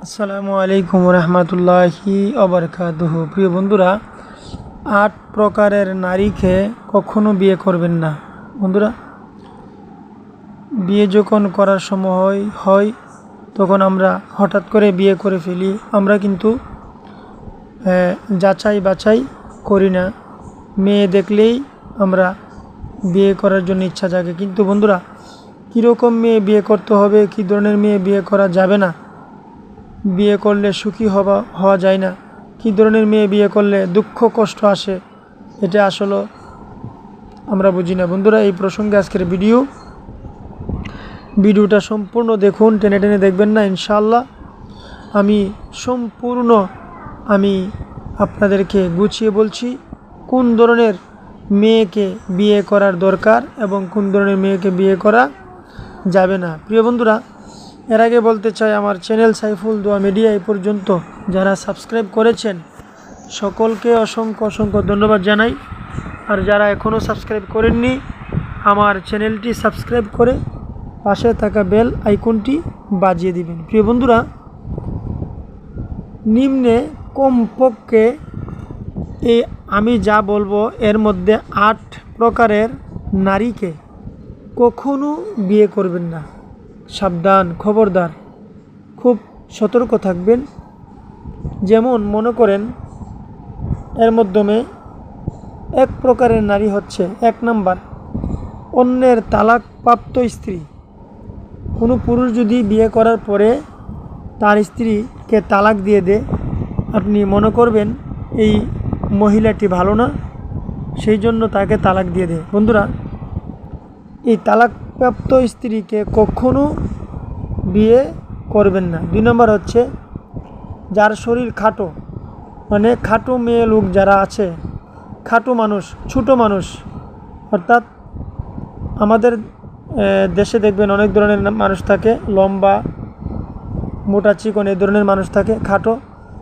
আসসালামু আলাইকুম রহমতুল্লাহি ওবারাকাতুহু। প্রিয় বন্ধুরা, 8 প্রকারের নারীকে কখনো বিয়ে করবেন না। বন্ধুরা, বিয়ে যখন করার সময় হয় তখন আমরা হঠাৎ করে বিয়ে করে ফেলি। আমরা কিন্তু যাচাই বাছাই করি না। মেয়ে দেখলেই আমরা বিয়ে করার জন্য ইচ্ছা জাগে। কিন্তু বন্ধুরা, কীরকম মেয়ে বিয়ে করতে হবে, কী ধরনের মেয়ে বিয়ে করা যাবে না, বিয়ে করলে সুখী হওয়া যায় না, কী ধরনের মেয়ে বিয়ে করলে দুঃখ কষ্ট আসে, এটা আসলে আমরা বুঝি না। বন্ধুরা, এই প্রসঙ্গে আজকের ভিডিওটা সম্পূর্ণ দেখুন, টেনে টেনে দেখবেন না। ইনশাআল্লাহ আমি সম্পূর্ণ আপনাদেরকে গুছিয়ে বলছি কোন ধরনের মেয়েকে বিয়ে করার দরকার এবং কোন ধরনের মেয়েকে বিয়ে করা যাবে না। প্রিয় বন্ধুরা, এর আগে বলতে চাই, আমার চ্যানেল সাইফুল দোয়া মিডিয়া এই পর্যন্ত যারা সাবস্ক্রাইব করেছেন সকলকে অসংখ্য ধন্যবাদ জানাই। আর যারা এখনও সাবস্ক্রাইব করেননি, আমার চ্যানেলটি সাবস্ক্রাইব করে পাশে থাকা বেল আইকনটি বাজিয়ে দিবেন। প্রিয় বন্ধুরা, নিম্নে কমপক্ষে আমি যা বলবো এর মধ্যে 8 প্রকারের নারীকে কখনো বিয়ে করবেন না। সাবধান, খবরদার, খুব সতর্ক থাকবেন। যেমন মনে করেন, এর মাধ্যমে 1 প্রকারের নারী হচ্ছে 1 নাম্বার অন্যের তালাকপ্রাপ্ত স্ত্রী। কোনো পুরুষ যদি বিয়ে করার পরে তার স্ত্রীকে তালাক দিয়ে দেয়, আপনি মনে করবেন এই মহিলাটি ভালো না, সেই জন্য তাকে তালাক দিয়ে দেয়। বন্ধুরা, এই তালাকপ্রাপ্ত স্ত্রীকে কখনো বিয়ে করবেন না। 2 নম্বর হচ্ছে যার শরীর খাটো, মানে খাটো মেয়ে লোক যারা আছে, খাটো মানুষ, ছোটো মানুষ, অর্থাৎ আমাদের দেশে দেখবেন অনেক ধরনের মানুষ থাকে, লম্বা, মোটা, চিকন, এই ধরনের মানুষ থাকে, খাটো।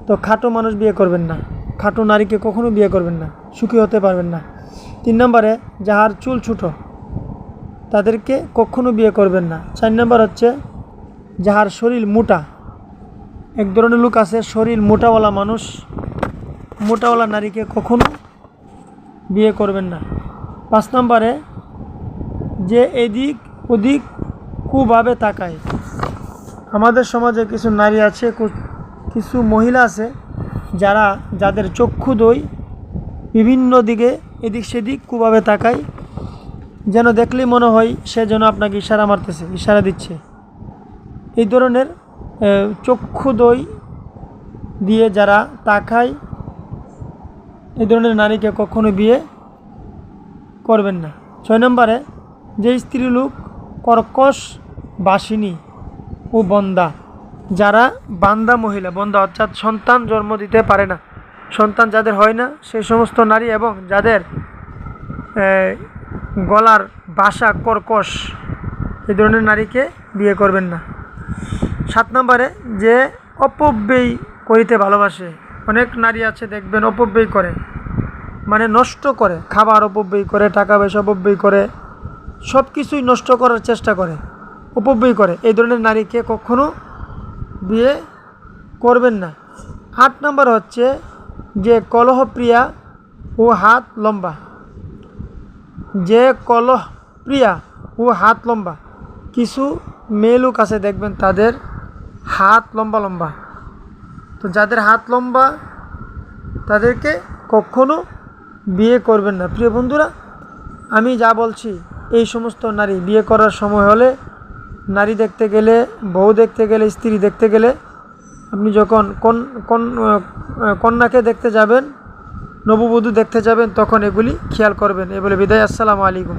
তো খাটো মানুষ বিয়ে করবেন না, খাটো নারীকে কখনো বিয়ে করবেন না, সুখী হতে পারবেন না। 3 নম্বরে যাহার চুল ছোটো, তাদেরকে কখনো বিয়ে করবেন না। 4 নম্বর হচ্ছে যাহার শরীর মোটা। এক ধরনের লোক আছে শরীর মোটাওয়ালা মানুষ, মোটাওয়ালা নারীকে কখনো বিয়ে করবেন না। 5 নম্বরে যে এদিক ওদিক কুভাবে তাকায়। আমাদের সমাজে কিছু নারী আছে, কিছু মহিলা আছে যাদের চক্ষুদ্বয় বিভিন্ন দিকে এদিক সেদিক কুভাবে তাকায়, যেন দেখলেই মনে হয় সে যেন আপনাকে ইশারা মারতেছে, ইশারা দিচ্ছে। এই ধরনের চক্ষুদ্বয় দিয়ে যারা তাকায়, এই ধরনের নারীকে কখনো বিয়ে করবেন না। 6 নম্বরে যে স্ত্রী লোক কর্কশ বাসিনী ও বন্দা, যারা বান্দা মহিলা, বন্দা অর্থাৎ সন্তান জন্ম দিতে পারে না, সন্তান যাদের হয় না, সেই সমস্ত নারী, এবং যাদের গলার ভাষা কর্কশ, এই ধরনের নারীকে বিয়ে করবেন না। 7 নম্বরে যে অপব্যয় করিতে ভালোবাসে। অনেক নারী আছে দেখবেন অপব্যয় করে, মানে নষ্ট করে, খাবার অপব্যয় করে, টাকা পয়সা অপব্যয় করে, সব কিছুই নষ্ট করার চেষ্টা করে, অপব্যয় করে। এই ধরনের নারীকে কখনো বিয়ে করবেন না। 8 নম্বর হচ্ছে যে কলহপ্রিয়া ও হাত লম্বা। যে কলহপ্রিয়া ও হাত লম্বা, কিছু মেয়ে লোক আছে দেখবেন তাদের হাত লম্বা লম্বা, তো যাদের হাত লম্বা তাদেরকে কখনো বিয়ে করবেন না। প্রিয় বন্ধুরা, আমি যা বলছি, এই সমস্ত নারী বিয়ে করার সময় হলে, নারী দেখতে গেলে, বউ দেখতে গেলে, স্ত্রী দেখতে গেলে, আপনি যখন কন্যাকে দেখতে যাবেন, নববধূ দেখতে যাবেন, তখন এগুলি খেয়াল করবেন। এই বলে বিদায়। আসসালামু আলাইকুম।